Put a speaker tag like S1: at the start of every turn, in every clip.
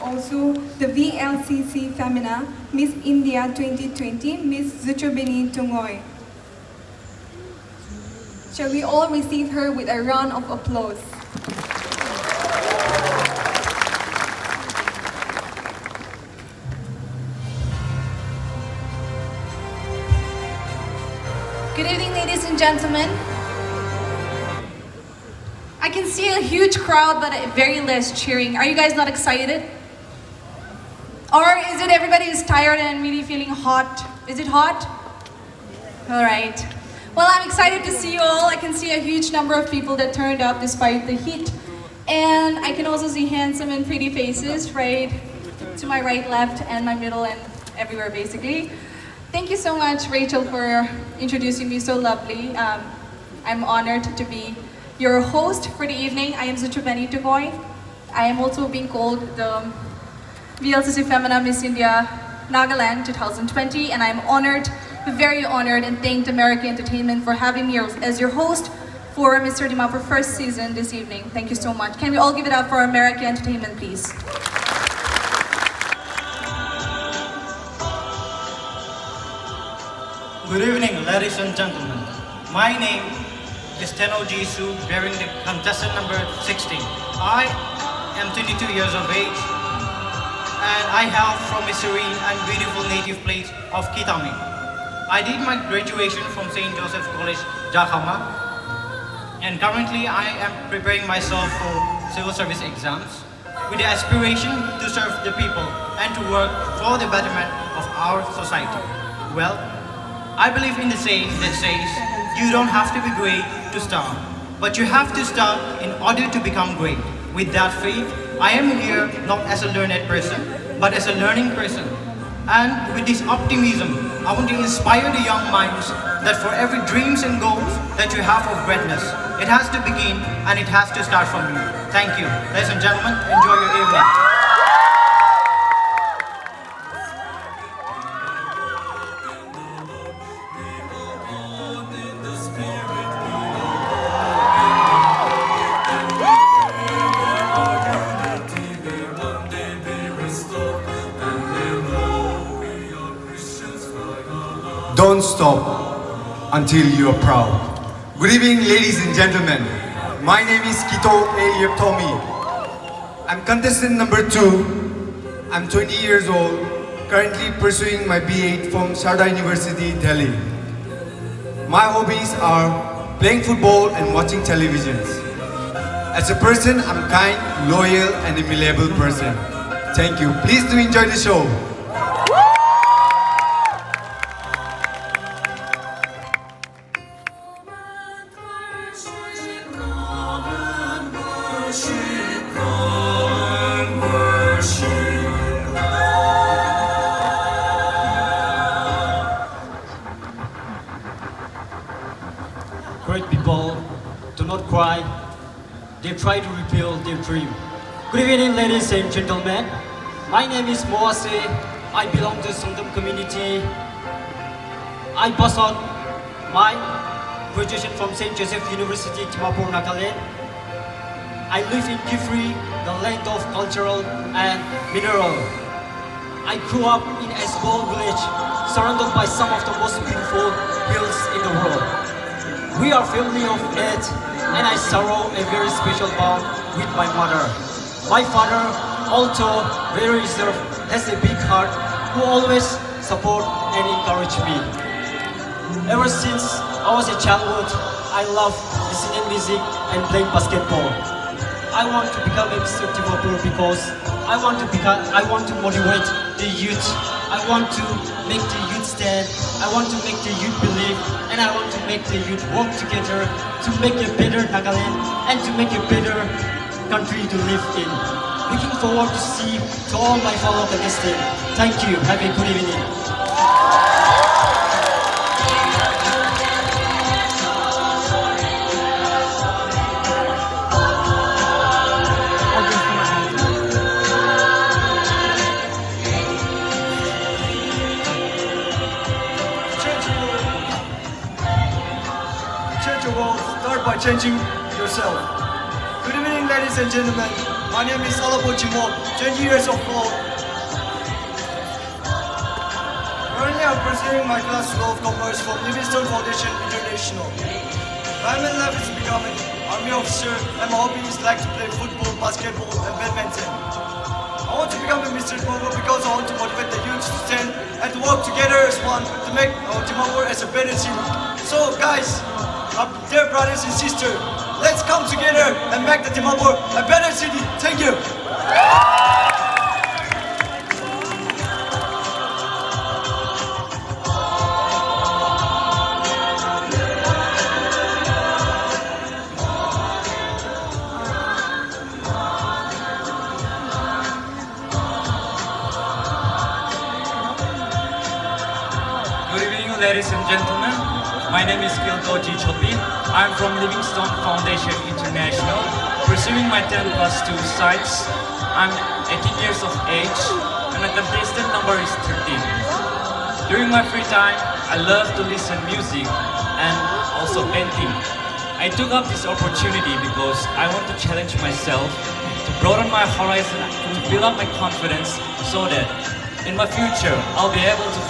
S1: also the VLCC Femina Miss India 2020, Miss Zuchobeni Tungoy. Shall we all receive her with a round of applause?
S2: Good evening, ladies and gentlemen. I can see a huge crowd, but very less cheering. Are you guys not excited? Or is it everybody is tired and really feeling hot? Is it hot? All right. Well, I'm excited to see you all. I can see a huge number of people that turned up despite the heat. And I can also see handsome and pretty faces right to my right, left, and my middle, and everywhere basically. Thank you so much, Rachel, for introducing me so lovely. I'm honored to be your host for the evening. I am Zuchobeni Tukoy. I am also being called the VLCC Femina Miss India Nagaland 2020, and I'm honored, very honored, and thanked American Entertainment for having me as your host for Mr. DIMAPUR first season this evening. Thank you so much. Can we all give it up for American Entertainment, please?
S3: Good evening, ladies and gentlemen. My name is Teno Jisoo, bearing the contestant number 16. I am 22 years of age, and I hail from a serene and beautiful native place of Kitami. I did my graduation from St. Joseph College, Jakama, and currently I am preparing myself for civil service exams with the aspiration to serve the people and to work for the betterment of our society. Well, I believe in the saying that says, you don't have to be great to start, but you have to start in order to become great. With that faith, I am here not as a learned person, but as a learning person. And with this optimism, I want to inspire the young minds that for every dreams and goals that you have of greatness, it has to begin and it has to start from you. Thank you. Ladies and gentlemen, enjoy your evening.
S4: Don't stop until you are proud. Good evening, ladies and gentlemen. My name is Kito Elioptomi. I'm contestant number 2. I'm 20 years old, currently pursuing my B8 from Sharda University, Delhi. My hobbies are playing football and watching televisions. As a person, I'm kind, loyal, and a reliable person. Thank you. Please do enjoy the show.
S5: Great people do not cry, they try to rebuild their dream. Good evening, ladies and gentlemen. My name is Moase. I belong to Songdam community. I passed out my graduation from St. Joseph University, DIMAPUR, Nagaland. I live in Kifri, the land of cultural and mineral. I grew up in a small village surrounded by some of the most beautiful hills in the world. We are family of 8, and I sorrow a very special bond with my mother. My father, although very reserved, has a big heart who always support and encourage me. Ever since I was a childhood, I love listening music and playing basketball. I want to become a Mr. DIMAPUR because I want to motivate the youth. I want to make the youth stand. I want to make the youth believe, and I want to make the youth work together to make a better Nagaland and to make a better country to live in. Looking forward to see to all my fellow contestants. Thank you. Have a good evening.
S6: Change your world, start by changing yourself. Good evening, ladies and gentlemen. My name is Alabo Jimo, 20 years of old. Currently, I'm pursuing my class of commerce from Livingstone Foundation International. My main life is becoming an army officer, and my hobby is like to play football, basketball, and badminton. I want to become a Mr. DIMAPUR because I want to motivate the youth to stand and to work together as one to make our DIMAPUR as a better city. So, guys, my dear brothers and sisters, let's come together and make the DIMAPUR a better city. Thank you.
S7: Good evening, ladies and gentlemen. My name is Kiltoji Chopi. I'm from Livingstone Foundation International, pursuing my 10 plus 2 sites. I'm 18 years of age, and my contestant number is 13. During my free time, I love to listen music and also painting. I took up this opportunity because I want to challenge myself, to broaden my horizon, to build up my confidence so that in my future, I'll be able to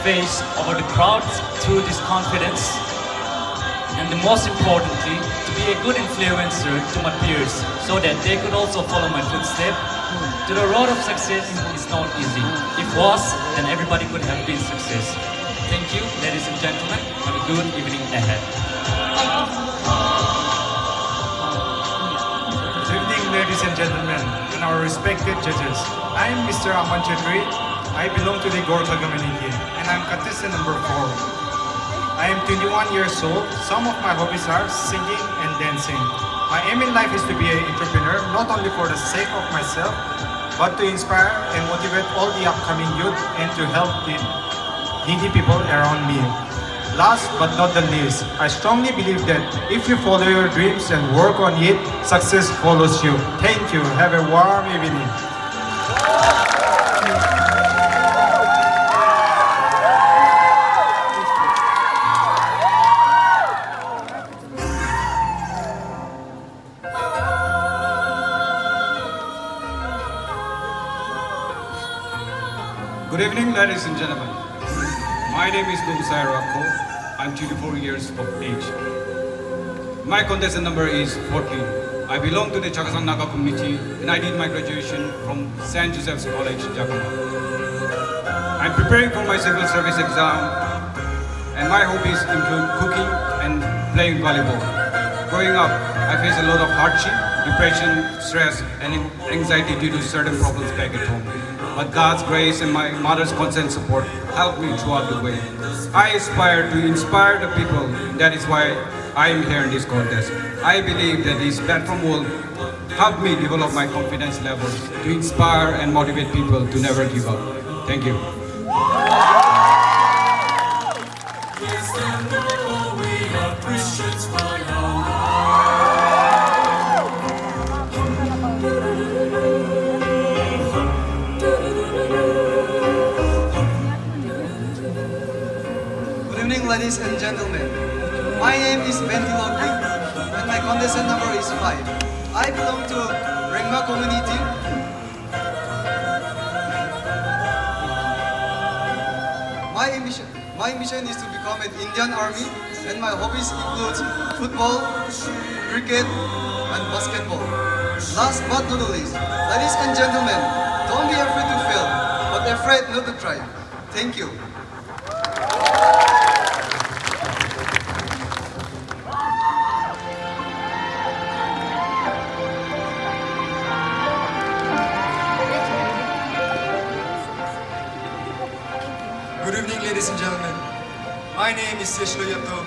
S7: face over the crowds through this confidence, and the most importantly, to be a good influencer to my peers so that they could also follow my footsteps. To the road of success is not easy. If it was, then everybody could have been success. Thank you, ladies and gentlemen. Have a good evening ahead.
S8: Good evening, ladies and gentlemen, and our respected judges. I am Mr. Aman Chetri. I belong to the Gorkha community, and I'm contestant number 4. I am 21 years old. Some of my hobbies are singing and dancing. My aim in life is to be an entrepreneur, not only for the sake of myself, but to inspire and motivate all the upcoming youth and to help the needy people around me. Last but not the least, I strongly believe that if you follow your dreams and work on it, success follows you. Thank you. Have a warm evening.
S9: Good evening, ladies and gentlemen. My name is Lumsai Rakko. I'm 24 years of age. My contestant number is 14. I belong to the Chakasang Naga community, and I did my graduation from St. Joseph's College, Jakama. I'm preparing for my civil service exam, and my hobbies include cooking and playing volleyball. Growing up, I faced a lot of hardship, depression, stress, and anxiety due to certain problems back at home. But God's grace and my mother's constant support helped me throughout the way. I aspire to inspire the people. That is why I am here in this contest. I believe that this platform will help me develop my confidence levels to inspire and motivate people to never give up. Thank you.
S6: Good evening, ladies and gentlemen. My name is Benty Logri, and my contestant number is 5. I belong to Rengma community. My mission is to become an Indian Army, and my hobbies include football, cricket, and basketball. Last but not the least, ladies and gentlemen, don't be afraid to fail, but afraid not to try. Thank you.
S4: Good evening, ladies and gentlemen. My name is Yeshlo Yato.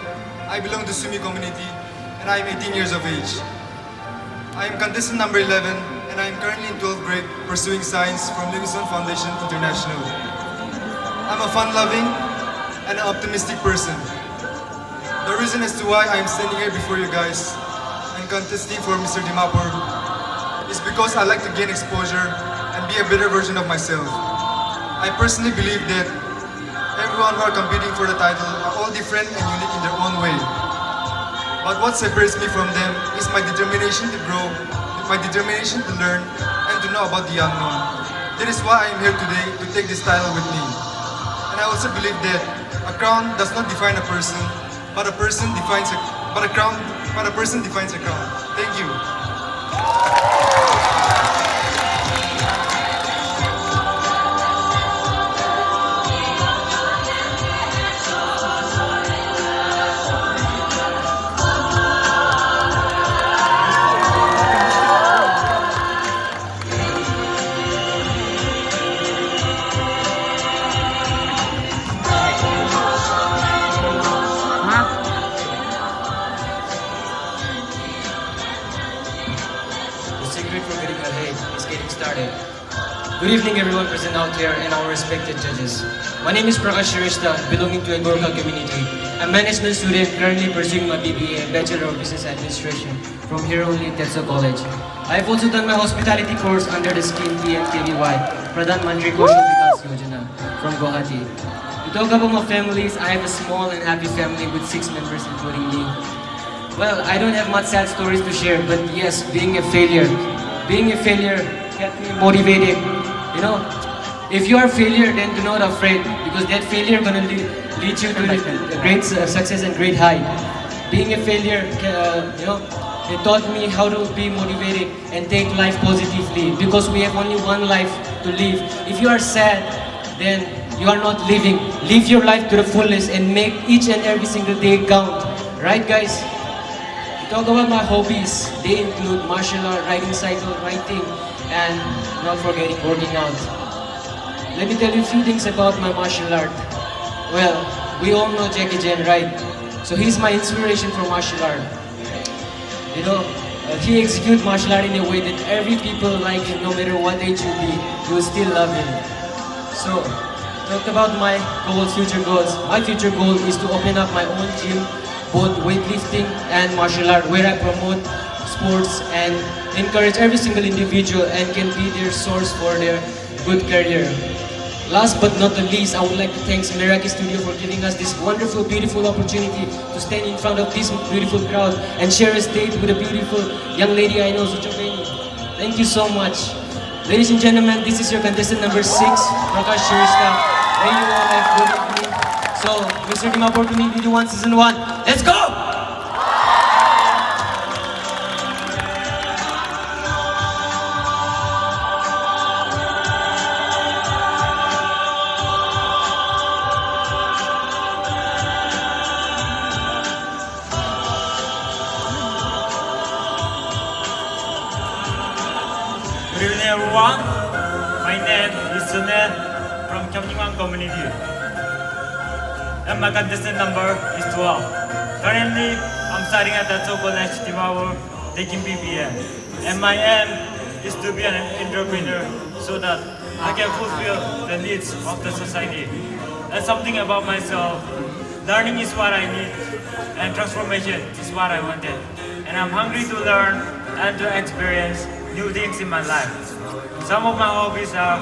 S4: I belong to Sumi community, and I am 18 years of age. I am contestant number 11, and I am currently in 12th grade pursuing science from Livingstone Foundation International. I'm a fun-loving and an optimistic person. The reason as to why I am standing here before you guys and contesting for Mr. DIMAPUR is because I like to gain exposure and be a better version of myself. I personally believe that everyone who are competing for the title are all different and unique in their own way. But what separates me from them is my determination to grow, my determination to learn, and to know about the unknown. That is why I am here today to take this title with me. And I also believe that a crown does not define a person, but a person defines a person defines a crown. Thank you.
S10: The secret for getting ahead is getting started. Good evening everyone present out here and our respected judges. My name is Prakash Shrestha, belonging to a Gorkha community. I'm a management student currently pursuing my BBA and Bachelor of Business Administration from here only Tetso College. I have also done my hospitality course under the scheme PMKVY, Pradhan Mantri Kaushal Vikas Yojana from Guwahati. To talk about my families, I have a small and happy family with 6 members including me. Well, I don't have much sad stories to share, but yes, being a failure kept me motivated. You know, if you are a failure, then do not afraid, because that failure gonna lead you to the great success and great height. Being a failure, it taught me how to be motivated and take life positively, because we have only one life to live. If you are sad, then you are not living. Live your life to the fullest and make each and every single day count. Right, guys? Talk about my hobbies. They include martial art, riding cycle, writing, and not forgetting working out. Let me tell you a few things about my martial art. Well, we all know Jackie Chan, right? So he's my inspiration for martial art. You know, he executes martial art in a way that every people like him, no matter what age you be, you will still love him. So, talk about my goals, future goals. My future goal is to open up my own gym, both weightlifting and martial art, where I promote sports and encourage every single individual and can be their source for their good career. Last but not the least, I would like to thank Meraki Studio for giving us this wonderful, beautiful opportunity to stand in front of this beautiful crowd and share a stage with a beautiful young lady I know, Suchobeni. Thank you so much. Ladies and gentlemen, this is your contestant number 6, Prakash Shrestha. May you all have good evening. So, Mr. DIMAPUR to meet video 1, season 1. Let's go!
S7: Good evening everyone. My name is Sunil from Gyeongniwan community. And my contestant number is 12. Currently, I'm studying at the College DIMAPUR taking BBA. And my aim is to be an entrepreneur so that I can fulfill the needs of the society. And something about myself, learning is what I need and transformation is what I wanted. And I'm hungry to learn and to experience new things in my life. Some of my hobbies are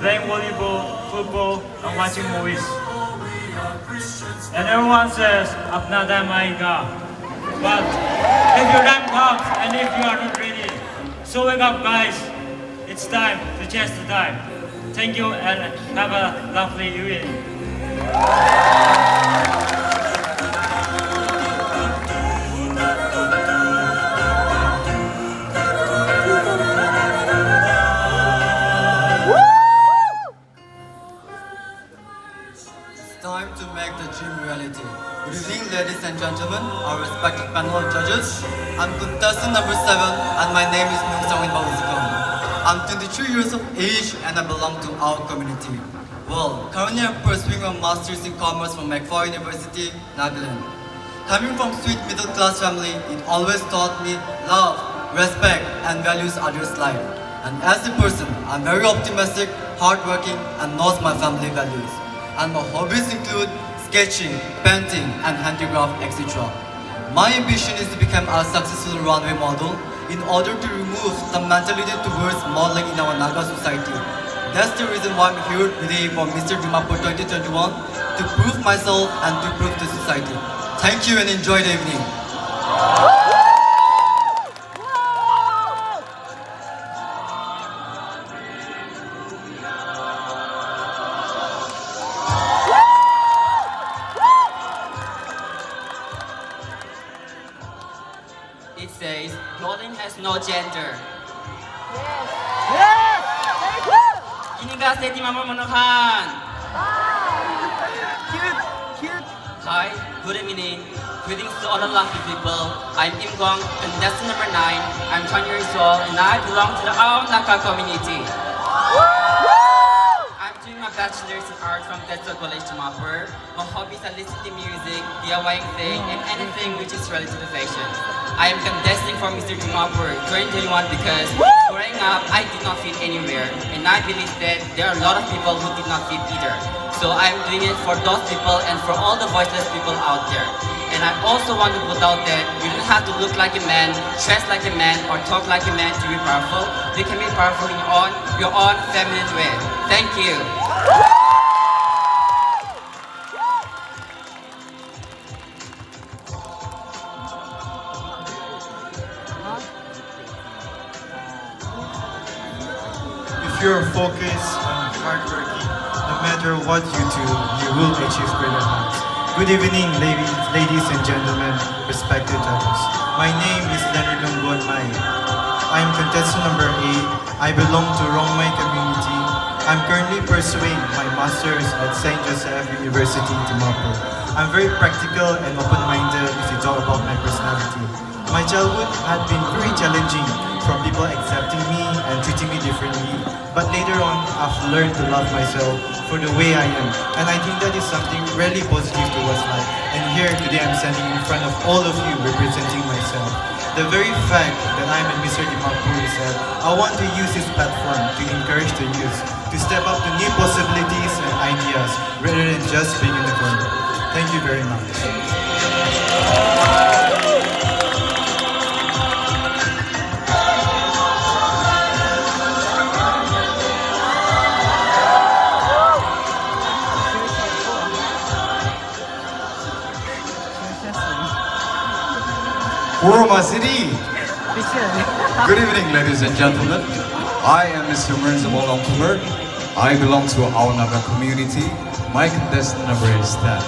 S7: playing volleyball, football, and watching movies. And everyone says, "Apna time aayega." But if your time comes and if you are not ready, so wake up, guys. It's time to change the time. Thank you and have a lovely evening.
S6: Time to make the dream reality. Good evening, ladies and gentlemen, our respected panel of judges. I'm contestant number 7, and my name is Myungsangin Bauzikong. I'm 22 years of age, and I belong to our community. Well, currently I'm pursuing a master's in commerce from Macquarie University, Nagaland. Coming from sweet middle-class family, it always taught me love, respect, and values others' life. And as a person, I'm very optimistic, hardworking, and knows my family values. And my hobbies include sketching, painting, and handicraft, etc. My ambition is to become a successful runway model in order to remove the mentality towards modeling in our Naga society. That's the reason why I'm here today for Mr. DIMAPUR 2021 to prove myself and to prove to society. Thank you and enjoy the evening.
S11: It says clothing has no gender. Kiniga sa Dimapur Manokan. Hi, good evening. Greetings to all the lucky people. I'm Im Gong, contestant number 9. I'm 20 years old and I belong to the Naga community. I'm doing my bachelor's in art from Tetsuo College Dimapur. My hobbies are listening to music, DIYing thing, and anything which is related to fashion. I am contesting for Mr. Dimapur 2021 because growing up, I did not fit anywhere. And I believe that there are a lot of people who did not fit either. So I'm doing it for those people and for all the voiceless people out there. And I also want to put out that you don't have to look like a man, dress like a man, or talk like a man to be powerful. You can be powerful in your own feminine way. Thank you.
S6: If you're focused and hardworking, no matter what you do, you will achieve greater heights. Good evening, ladies and gentlemen, respected judges. My name is Leonard Longgon Mai. I am contestant number 8. I belong to Rongmai community. I'm currently pursuing my master's at St. Joseph University, Dimapur. I'm very practical and open-minded if you talk about my personality. My childhood had been very challenging, from people accepting me and treating me differently. But later on, I've learned to love myself for the way I am. And I think that is something really positive towards life. And here today I'm standing in front of all of you representing myself. The very fact that I'm in Mr. Dimapur is that I want to use this platform to encourage the youth to step up to new possibilities and ideas rather than just being in the corner. Thank you very much.
S4: Uruma City! Good evening, ladies and gentlemen. I am Mr. Merzabol Ongkumer. I belong to our Naga community. My contestant number is 10.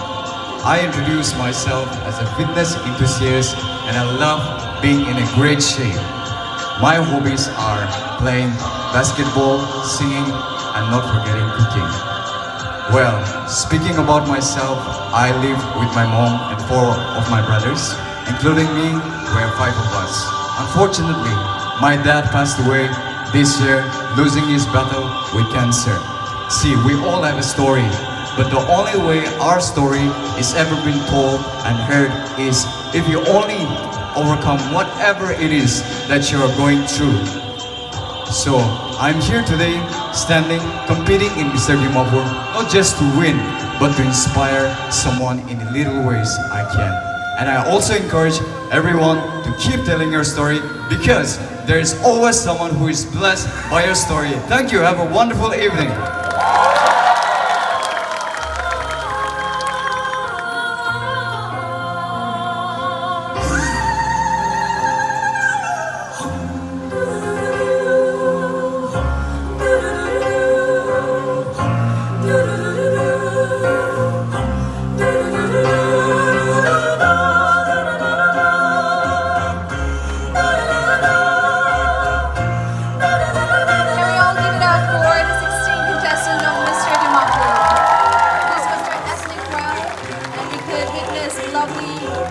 S4: I introduce myself as a fitness enthusiast and I love being in a great shape. My hobbies are playing basketball, singing, and not forgetting cooking. Well, speaking about myself, I live with my mom and 4 of my brothers. Including me, we are 5 of us. Unfortunately, my dad passed away this year, losing his battle with cancer. See, we all have a story, but the only way our story is ever been told and heard is if you only overcome whatever it is that you are going through. So, I'm here today, standing, competing in Mr. Dimapur, not just to win, but to inspire someone in the little ways I can. And I also encourage everyone to keep telling your story because there is always someone who is blessed by your story. Thank you. Have a wonderful evening.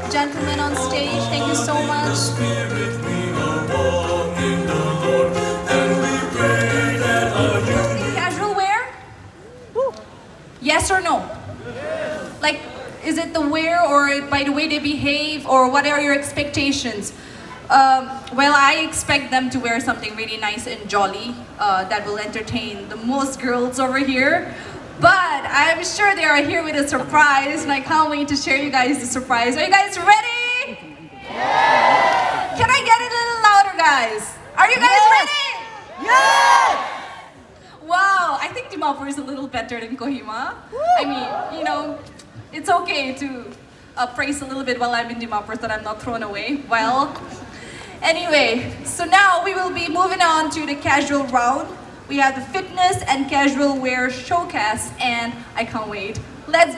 S2: Gentlemen on stage, thank you so much. Casual wear? Yes or no? Like, is it the wear or by the way they behave or what are your expectations? Well, I expect them to wear something really nice and jolly that will entertain the most girls over here. But I'm sure they are here with a surprise and I can't wait to share you guys the surprise. Are you guys ready? Yeah. Can I get it a little louder, guys? Are you guys ready? Yes! Wow, I think Dimapur is a little better than Kohima. I mean, you know, it's okay to praise a little bit while I'm in DIMAPUR so that I'm not thrown away. Well, anyway, so now we will be moving on to the casual round. We have the fitness and casual wear showcase, and I can't wait. Let's